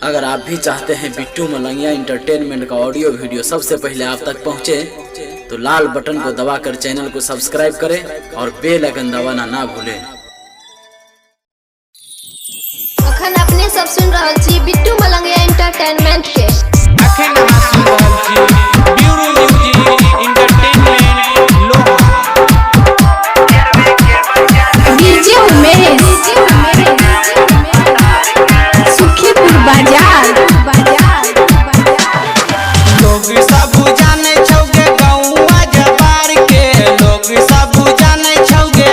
अगर आप भी चाहते हैं बिट्टू मलंगिया इंटरटेनमेंट का ऑडियो वीडियो सबसे पहले आप तक पहुंचे, तो लाल बटन को दबाकर चैनल को सब्सक्राइब करें और बेल आइकन दबाना ना भूलें। अखन अपने सब सुन रहल छी बिट्टू मलंगिया इंटरटेनमेंट के। अखन अहाँ सुन रहल छी ब्यूरो म्यूजिक इंटरटेनमेंट लोहा। डीजे उमेश सुखीपुर बाजार। लोग सब जाने छौगे गौवा जबार के, लोग सब जाने छौगे,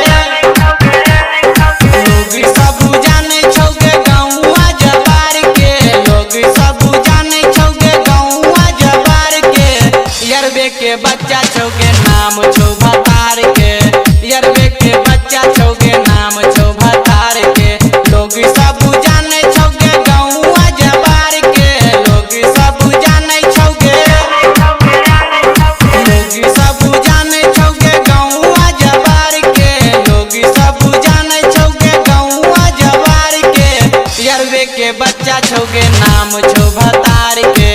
लोग सब जाने छौगे गौवा जबार के, लोग सब जाने छौगे गौवा जबार के। यरबे के बच्चा छौगे नाम छौ भतार के, यरबे के बच्चा छौगे नाम छौ भतार के। लोग सब जाने छौगे गौवा जबार के, लोग सब जाने छौगे, लोग सब जाने छौगे गौवा जबार के, लोग सब जाने छौगे गौवा जबार के। यरबे के बच्चा छौगे नाम छौ भतार के,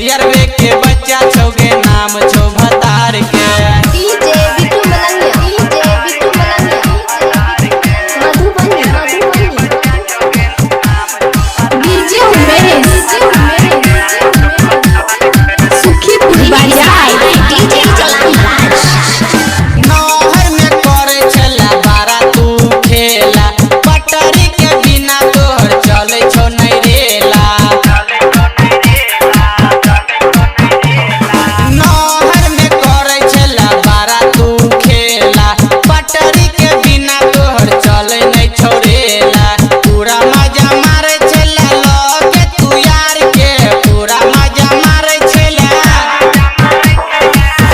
यरबे के बच्चा छौगे नाम छौ भतार के। DJ Bittu Malangiya, DJ Bittu Malangiya Madhubani. DJ Umesh Sukhipur बाजार। डीजे नहर में करे छला बारा तू खेला, पटरी के बिना तोहर चले छो नहीं रेला। नहर में करे छला बारा तू खेला, पटरी के बिना तोहर चले नहीं छोड़ेला। पूरा मजा मारे छला लगे तू यार के, पूरा मजा मारे छला,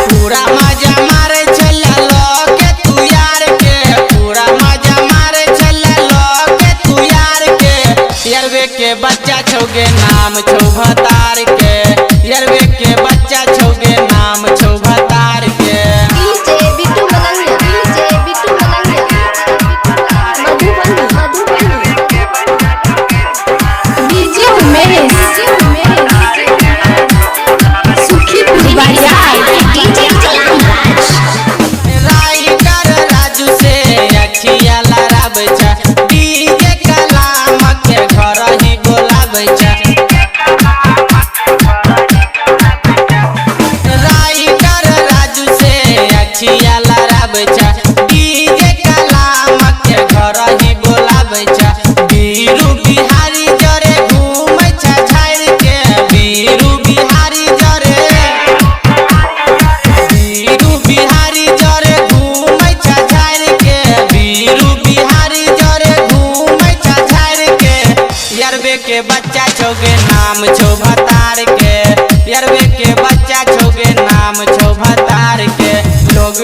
पूरा मजा मारे छला लगे तू यार के, पूरा मजा मारे छला लगे तू यार के। यरबे के बच्चा छौगे नाम छौ भतार के, यरबे के बच्चा छौगे नाम छौ भतार के। DJ Bittu Malangiya, DJ Bittu Malangiya Madhubani. DJ Umesh Sukhipur बाजार। डीजे राइटर राजू से अखिया लड़ाब जा, डीजे कलाम के घर ही बोलाब जा। राइटर राजू से अखिया लड़ाब जा, डीजे कलाम के घर ही बोलाब जा। बीरू बिहारी जरे घूमै छा झाड़ के, बीरू बिहारी जरे, बीरू बिहारी जरे घूमै छा झाड़ के, बीरू बिहारी जरे घूमै छा झाड़ के। यरबे के बच्चा छौगे नाम छौ भतार के, यरबे के बच्चा छौगे नाम छौ भतार के। लोग